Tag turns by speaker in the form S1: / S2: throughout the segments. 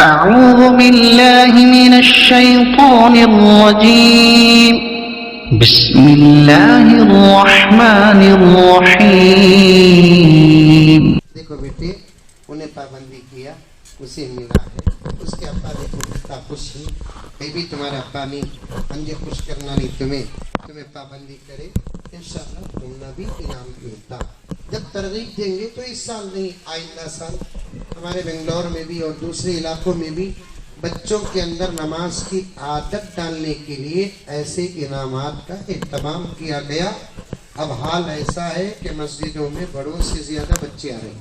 S1: अऊज़ु बिल्लाहि मिनश्शैतानिर्रजीम। बिस्मिल्लाहिर्रहमानिर्रहीम।
S2: देखो बेटे, उन्हें पाबंदी किया, उसे मिला है। उसके अब्बा देखो कितना खुश ही। बेबी तुम्हारे अब्बा ने अंजे खुश करना नहीं, तुम्हें पाबंदी करे इंशाअल्लाह तुमने भी इनाम मिलता। जब तरगीब देंगे तो इस साल नहीं, आइंदा साल हमारे बेंगलोर में भी और दूसरे इलाकों में भी बच्चों के अंदर नमाज की आदत डालने के लिए ऐसे इनामात का एहतमाम किया गया। अब हाल ऐसा है कि मस्जिदों में बड़ों से ज्यादा बच्चे आ रहे हैं।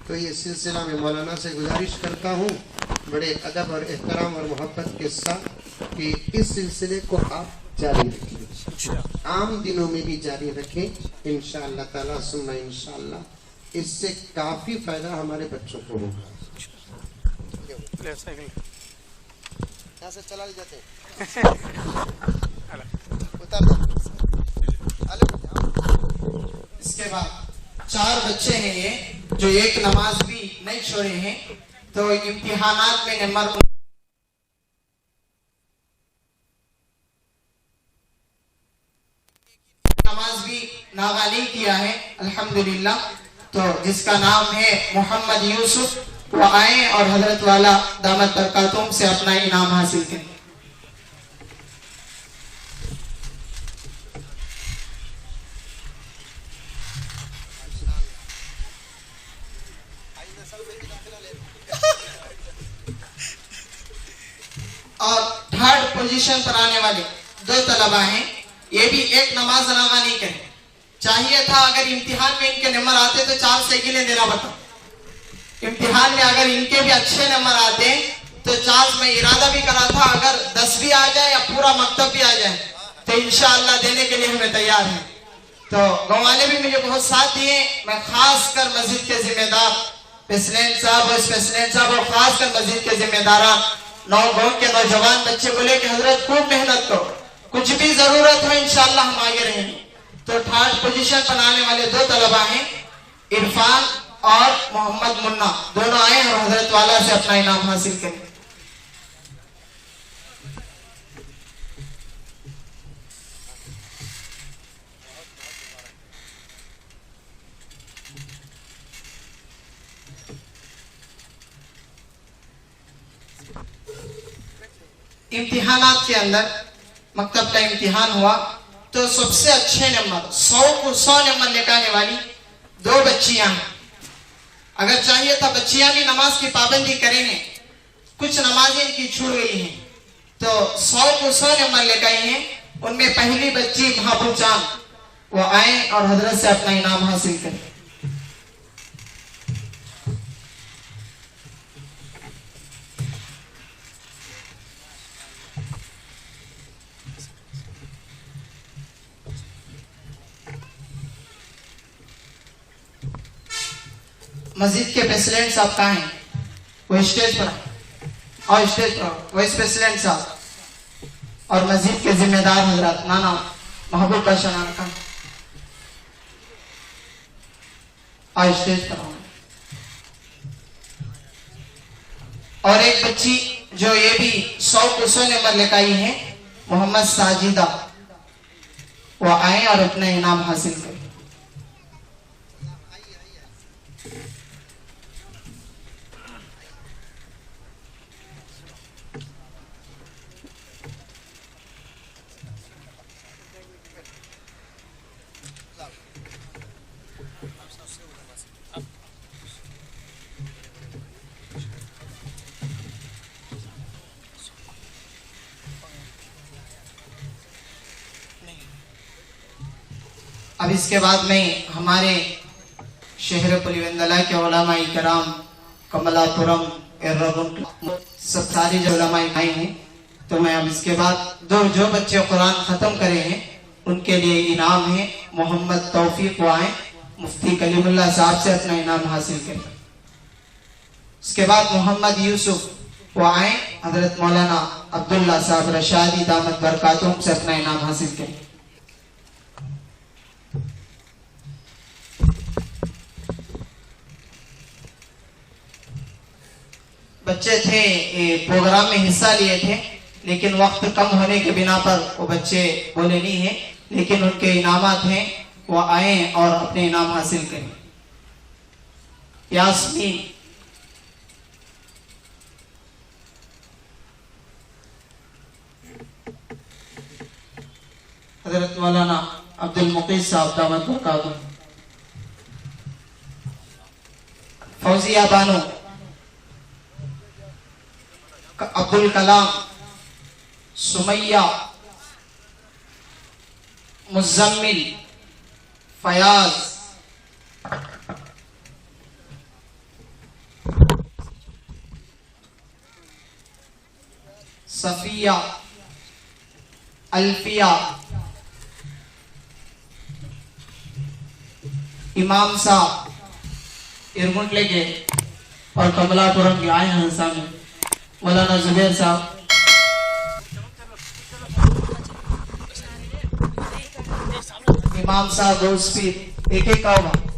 S2: तो ये सिलसिला में मौलाना से गुजारिश करता हूँ बड़े अदब और एहतराम और मोहब्बत के साथ कि इस सिलसिले को आप जारी रखें, आम दिनों में भी जारी रखें इंशाअल्लाह ताला सुन्ना इंशाअल्लाह। इससे काफी फायदा हमारे बच्चों को होगा। यहाँ से चला ले जाते हैं। उतार दो। इसके बाद 4 बच्चे हैं ये जो एक नमाज भी नहीं छोड़े हैं, तो इम्तिहानात में नंबर नमाज भी नागा नहीं किया है अल्हम्दुलिल्लाह। तो जिसका नाम है मोहम्मद यूसुफ, वो आए और हजरत वाला दामत बरकातुम से अपना इनाम हासिल करें। और 3rd पोजीशन पर आने वाले 2 तलबा हैं, ये भी एक नमाज नागा नहीं करे। चाहिए था अगर इम्तिहान में इनके नंबर आते तो 4 साइकिलें देना पड़ता। इम्तिहान में अगर इनके भी अच्छे नंबर आते तो 4 में इरादा भी करा था, अगर 10 भी आ जाए या पूरा मकतब भी आ जाए तो इंशाअल्लाह देने के लिए हमें तैयार हैं। तो गाँव वाले भी मुझे बहुत साथ दिए। मैं खास कर मस्जिद के जिम्मेदार प्रेसिडेंट साहब, वाइस प्रेसिडेंट साहब और खास कर मस्जिद के जिम्मेदारान गाँव के नौजवान बच्चे बोले कि हजरत खूब मेहनत करो, कुछ भी जरूरत हो इंशाअल्लाह हम आगे रहेंगे। तो 3rd पोजीशन पर आने वाले 2 तलबा हैं, इरफान और मोहम्मद मुन्ना, दोनों आए और हजरत वाला से अपना इनाम हासिल करें। इम्तिहानात के अंदर मकतब का इम्तिहान हुआ तो सबसे अच्छे नंबर 100 को 100 नंबर लेकर आने वाली 2 बच्चियां हैं। अगर चाहिए था बच्चियां भी नमाज की पाबंदी करेंगे, कुछ नमाजें इनकी छूट गई हैं, तो 100 को 100 नंबर लेकर आई हैं। उनमें पहली बच्ची महबूब चांद, वो आए और हजरत से अपना इनाम हासिल करें। मस्जिद के प्रेसिडेंट साहब कहाँ हैं? वो स्टेज पर और स्टेज पर वाइस प्रेसिडेंट साहब और मस्जिद के जिम्मेदार हजरत नाना महबूब बादशाह नाना कहाँ और स्टेज पर। और एक बच्ची जो ये भी 100 को 100 नंबर लेकर आई है, मोहम्मद साजिदा, वो आए और अपना इनाम हासिल करें। अब इसके बाद में हमारे शहर पुलिवंदला के उलमाए कराम कमलापुरम सब सारे जो उलमाए आए हैं, तो मैं अब इसके बाद जो बच्चे कुरान ख़त्म करे हैं उनके लिए इनाम है। मोहम्मद तौफीक वो आए, मुफ्ती कलीमुल्लाह साहब से अपना इनाम हासिल करें। उसके बाद मोहम्मद यूसुफ वो आए, हजरत मौलाना अब्दुल्ला साहब रशादी दामत बरकातुम से अपना इनाम हासिल करें। बच्चे थे ये प्रोग्राम में हिस्सा लिए थे, लेकिन वक्त कम होने के बिना पर वो बच्चे बोले नहीं है, लेकिन उनके इनामात हैं, वो आए और अपने इनाम हासिल करें। यास्मीन, हजरत मौलाना अब्दुल मुकीद साहब दामद बरकातुहू। फौजिया बानो, अब्दुल कलाम, सुमैया, मुजम्मिल, फयाज, सफिया, अल्फिया, इमाम साहब इरमुंडले के और कमलापुरम के आए हैं सामने मौलाना जुबैर साहब, इमाम साहब रोज पीर एक एक का होगा।